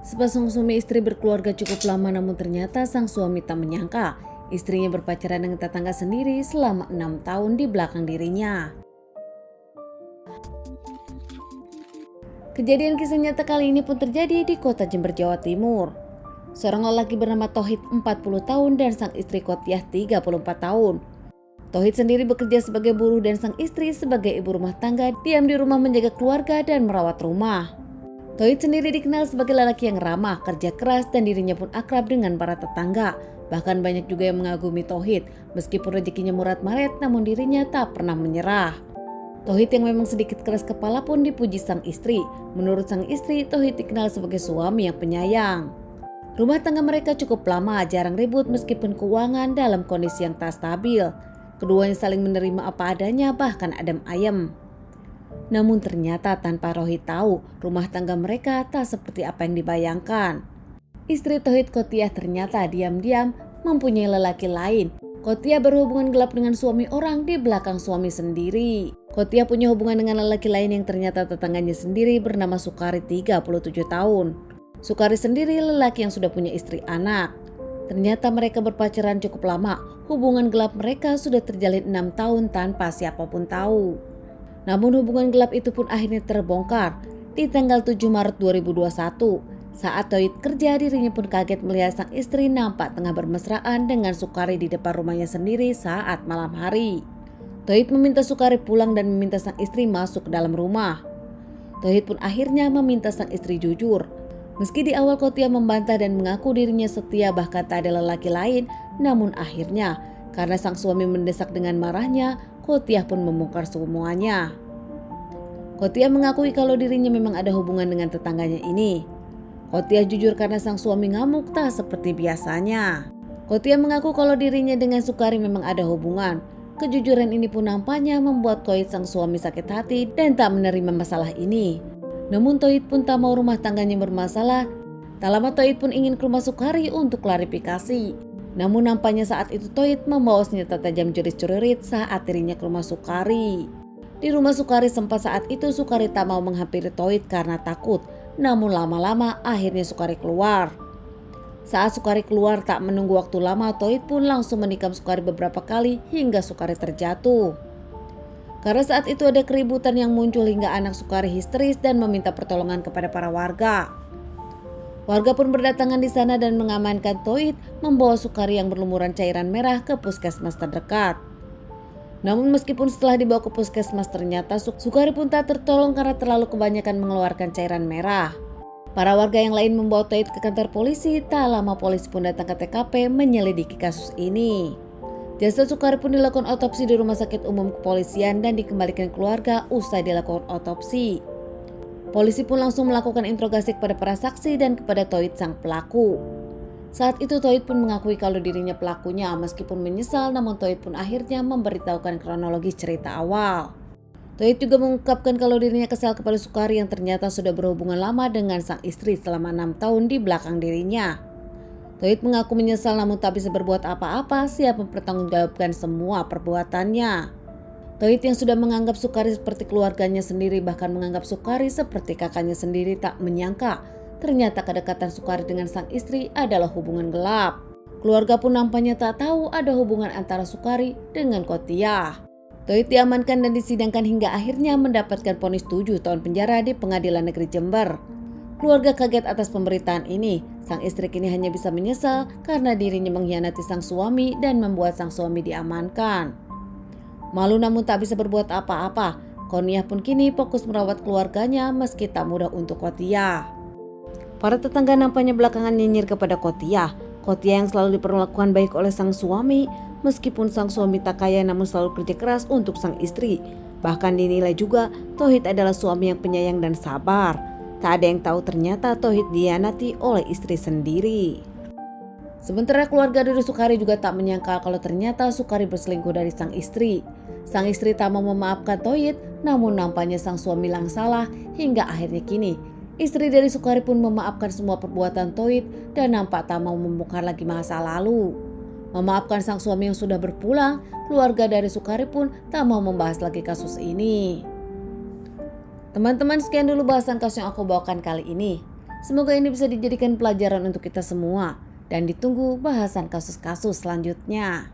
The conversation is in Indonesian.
Sepasang suami istri berkeluarga cukup lama, namun ternyata sang suami tak menyangka istrinya berpacaran dengan tetangga sendiri selama 6 tahun di belakang dirinya. Kejadian kisah nyata kali ini pun terjadi di kota Jember, Jawa Timur. Seorang lelaki bernama Tauhid 40 tahun dan sang istri Kotiah 34 tahun. Tauhid sendiri bekerja sebagai buruh dan sang istri sebagai ibu rumah tangga, diam di rumah menjaga keluarga dan merawat rumah. Tauhid sendiri dikenal sebagai lelaki yang ramah, kerja keras, dan dirinya pun akrab dengan para tetangga. Bahkan banyak juga yang mengagumi Tauhid. Meskipun rezekinya murat-maret, namun dirinya tak pernah menyerah. Tauhid yang memang sedikit keras kepala pun dipuji sang istri. Menurut sang istri, Tauhid dikenal sebagai suami yang penyayang. Rumah tangga mereka cukup lama, jarang ribut meskipun keuangan dalam kondisi yang tak stabil. Keduanya saling menerima apa adanya, bahkan adem ayem. Namun ternyata tanpa Tauhid tahu, rumah tangga mereka tak seperti apa yang dibayangkan. Istri Tauhid, Kotiah, ternyata diam-diam mempunyai lelaki lain. Kotiah berhubungan gelap dengan suami orang di belakang suami sendiri. Kotiah punya hubungan dengan lelaki lain yang ternyata tetangganya sendiri bernama Sukari 37 tahun. Sukari sendiri lelaki yang sudah punya istri anak. Ternyata mereka berpacaran cukup lama. Hubungan gelap mereka sudah terjalin 6 tahun tanpa siapapun tahu. Namun hubungan gelap itu pun akhirnya terbongkar di tanggal 7 Maret 2021. Saat Tauhid kerja, dirinya pun kaget melihat sang istri nampak tengah bermesraan dengan Sukari di depan rumahnya sendiri saat malam hari. Tauhid meminta Sukari pulang dan meminta sang istri masuk ke dalam rumah. Tauhid pun akhirnya meminta sang istri jujur. Meski di awal Kotiah membantah dan mengaku dirinya setia bahkan tak ada lelaki lain, namun akhirnya karena sang suami mendesak dengan marahnya, Kotiah pun membongkar semuanya. Kotiah mengakui kalau dirinya memang ada hubungan dengan tetangganya ini. Kotiah jujur karena sang suami ngamuk tak seperti biasanya. Kotiah mengaku kalau dirinya dengan Sukari memang ada hubungan. Kejujuran ini pun nampaknya membuat Tauhid sang suami sakit hati dan tak menerima masalah ini. Namun Tauhid pun tak mau rumah tangganya bermasalah. Tak lama Tauhid pun ingin ke rumah Sukari untuk klarifikasi. Namun nampaknya saat itu Tauhid membawa senjata tajam cerit-cerit saat dirinya ke rumah Sukari. Di rumah Sukari sempat saat itu Sukari tak mau menghampiri Tauhid karena takut. Namun lama-lama akhirnya Sukari keluar. Saat Sukari keluar tak menunggu waktu lama, Tauhid pun langsung menikam Sukari beberapa kali hingga Sukari terjatuh. Karena saat itu ada keributan yang muncul hingga anak Sukari histeris dan meminta pertolongan kepada para warga. Warga pun berdatangan di sana dan mengamankan Tauhid, membawa Sukari yang berlumuran cairan merah ke puskesmas terdekat. Namun meskipun setelah dibawa ke puskesmas ternyata Sukari pun tak tertolong karena terlalu kebanyakan mengeluarkan cairan merah. Para warga yang lain membawa Tauhid ke kantor polisi. Tak lama polisi pun datang ke TKP menyelidiki kasus ini. Jasad Sukari pun dilakukan otopsi di Rumah Sakit Umum Kepolisian dan dikembalikan keluarga usai dilakukan otopsi. Polisi pun langsung melakukan interogasi kepada para saksi dan kepada Tauhid sang pelaku. Saat itu Tauhid pun mengakui kalau dirinya pelakunya, meskipun menyesal, namun Tauhid pun akhirnya memberitahukan kronologis cerita awal. Tauhid juga mengungkapkan kalau dirinya kesal kepada Sukari yang ternyata sudah berhubungan lama dengan sang istri selama 6 tahun di belakang dirinya. Tauhid mengaku menyesal namun tak bisa berbuat apa-apa, siap mempertanggungjawabkan semua perbuatannya. Tauhid yang sudah menganggap Sukari seperti keluarganya sendiri, bahkan menganggap Sukari seperti kakaknya sendiri, tak menyangka ternyata kedekatan Sukari dengan sang istri adalah hubungan gelap. Keluarga pun nampaknya tak tahu ada hubungan antara Sukari dengan Kotiah. Tauhid diamankan dan disidangkan hingga akhirnya mendapatkan vonis 7 tahun penjara di Pengadilan Negeri Jember. Keluarga kaget atas pemberitaan ini. Sang istri kini hanya bisa menyesal karena dirinya mengkhianati sang suami dan membuat sang suami diamankan. Malu namun tak bisa berbuat apa-apa. Kotiah pun kini fokus merawat keluarganya meski tak mudah untuk Kotiah. Para tetangga nampaknya belakangan nyinyir kepada Kotiah. Kotiah yang selalu diperlakukan baik oleh sang suami. Meskipun sang suami tak kaya namun selalu kerja keras untuk sang istri. Bahkan dinilai juga Tauhid adalah suami yang penyayang dan sabar. Tak ada yang tahu ternyata Tauhid dikhianati oleh istri sendiri. Sementara keluarga dari Sukari juga tak menyangka kalau ternyata Sukari berselingkuh dari sang istri. Sang istri tak mau memaafkan Tauhid, namun nampaknya sang suami yang salah hingga akhirnya kini istri dari Sukari pun memaafkan semua perbuatan Tauhid dan nampak tak mau membongkar lagi masa lalu. Memaafkan sang suami yang sudah berpulang, keluarga dari Sukari pun tak mau membahas lagi kasus ini. Teman-teman, sekian dulu bahasan kasus yang aku bawakan kali ini. Semoga ini bisa dijadikan pelajaran untuk kita semua dan ditunggu bahasan kasus-kasus selanjutnya.